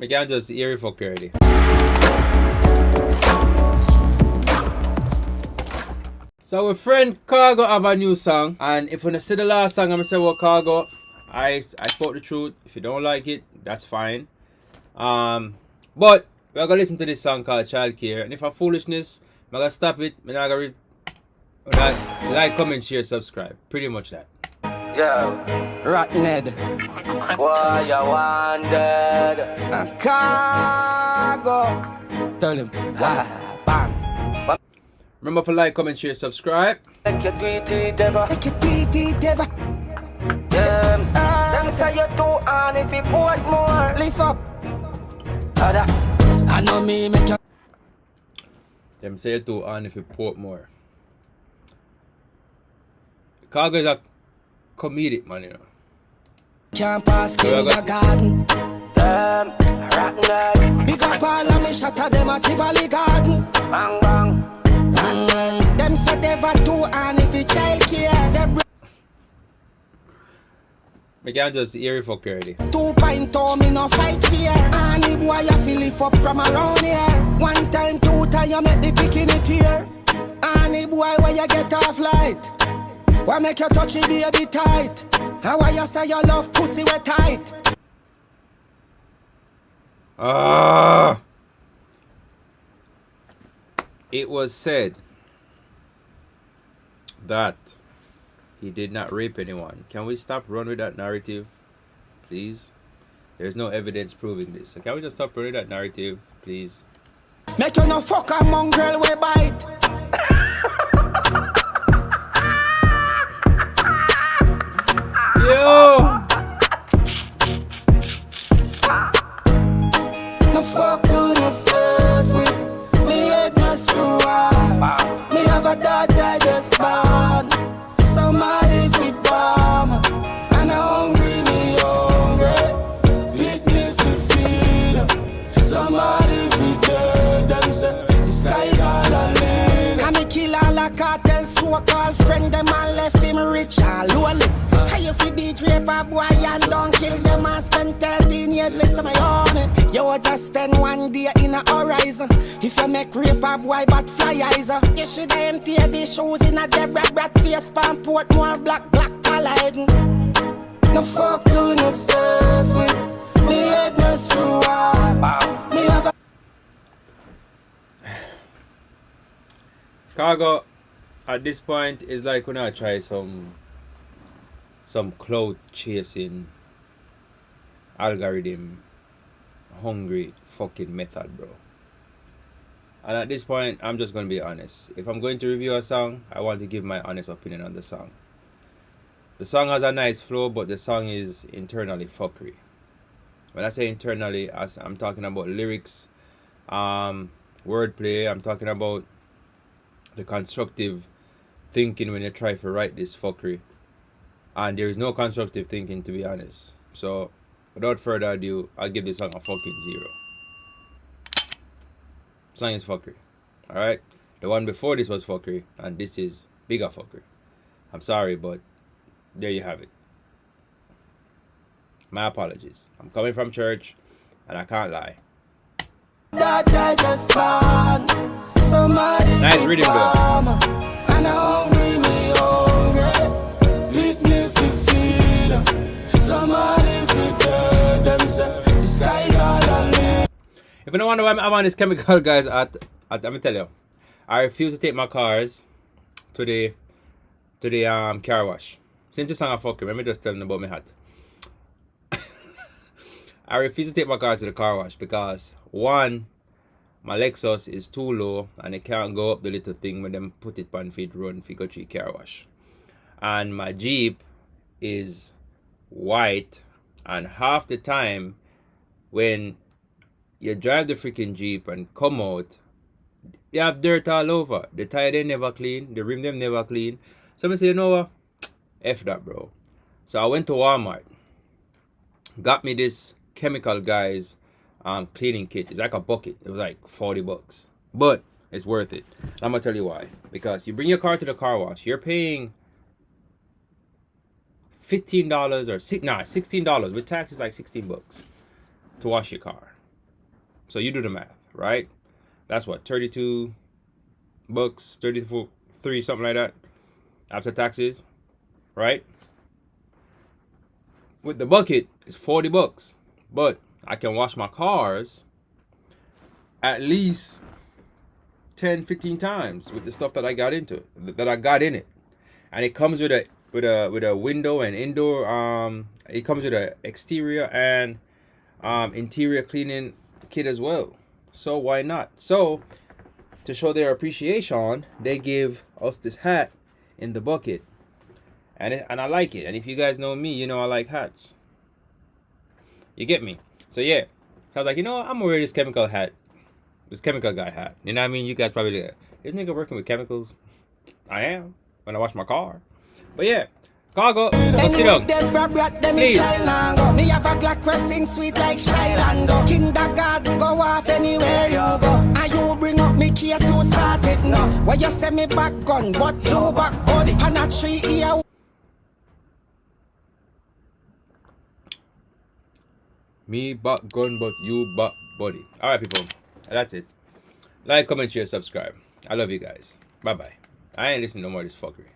I can't just hear it fuck already. So our friend Khago have a new song, and if you see the last song, I'm gonna say, well, Khago, I spoke the truth. If you don't like it, that's fine. But we're gonna listen to this song called Childcare, and if a foolishness, I'm gonna stop it. I'm not gonna like, comment, share, subscribe. Pretty much that. Yeah. Ratned. Why you wanted? Khago. Tell him. Wah, bang. Remember to like, comment, share, subscribe. Make your tweety Deva. Make it PT Deva. Them say you too on if you put more. Lift up. Other. I know me make you. Them say it too on if you port more. Khago is a comedic man, you know. Can't pass kindergarten. Them rotten. Big up all of me shot at them at Tivoli Garden. Bang bang. Them say Deva too and if you child care. I can't just hear it fuck already. 2 pint me no fight fear. Any boy you feel lift up from around here. 1 time, 2 time you make the bikini tear. Any boy where you get off light. Why make you touch it baby tight? How why you say you love pussy we tight? It was said that he did not rape anyone. Can we stop running with that narrative, please? There's no evidence proving this. So can we just stop running that narrative, please? Make you no fuck a mongrel we bite. Yo! No fuck on yourself. Me head no screw up. Me have a daughter just born. Somebody fi bomb. And I'm hungry, me hungry. Big me fi feed. Somebody fi dead. Them say the sky got a lid. Can me kill all a cartel so-called friend. Them and left him rich and lonely. How you fi beat rape a boy and don't kill them and spend 13 years listen my own. You would just spend 1 day in a horizon. If you make rape a boy but fly eyes. You should empty heavy shoes in a Deva Bratt face pan port more black colliding. No fuck you no surf. Me head no screw up. Me have a Khago, at this point, is like when I try some cloud chasing algorithm hungry fucking method, bro. And at this point, I'm just gonna be honest. If I'm going to review a song, I want to give my honest opinion on the song. The song has a nice flow, but the song is internally fuckery. When I say internally, I'm talking about lyrics, wordplay. I'm talking about the constructive thinking when you try to write this fuckery. And there is no constructive thinking, to be honest. So, without further ado, I'll give this song a fucking 0. Song is fuckery. Alright? The one before this was fuckery, and this is bigger fuckery. I'm sorry, but there you have it. My apologies. I'm coming from church, and I can't lie. Nice reading, bro. And I'm hungry, me hungry. Big me fi feed. Somebody fi dead. Them say the sky got a lid. If you don't wonder why I'm on this chemical, guys, let me tell you, I refuse to take my cars to the car wash. Since this song I fuck let me just tell them about my hat. I refuse to take my cars to the car wash because 1, my Lexus is too low and it can't go up the little thing when them put it on feet run if you go to car wash. And my Jeep is white, and half the time when you drive the freaking Jeep and come out, you have dirt all over. The tire they never clean, the rim them never clean. So I say, you know what? F that, bro. So I went to Walmart, got me this chemical guys cleaning kit. It's like a bucket. It was like $40, but it's worth it. And I'm gonna tell you why. Because you bring your car to the car wash, you're paying $15 or $16 with tax is like $16 to wash your car. So you do the math, right? That's what, 32 bucks, 33, something like that, after taxes, right? With the bucket, it's 40 bucks. But I can wash my cars at least 10, 15 times with the stuff that I got into it, that I got in it. And it comes with a window and indoor, it comes with an exterior and interior cleaning kit as well. So why not? So to show their appreciation, they give us this hat in the bucket, and I like it. And if you guys know me, you know I like hats. You get me? So yeah, so I was like, you know what? I'm gonna wear this chemical hat, this chemical guy hat. You know what I mean? You guys probably like, this nigga working with chemicals. I am when I wash my car. But yeah, Khago, go sit down. Deva Bratt, them in Please. China. Me have a Glock pressing sweet like Shylando. Kindergarten, go off anywhere you go. And you bring up me case, you start it now. Where you say me back gun, but you back body. And a 3 year. Me back gun, but you back body. Alright, people. That's it. Like, comment, share, subscribe. I love you guys. Bye bye. I ain't listening no more to this fuckery.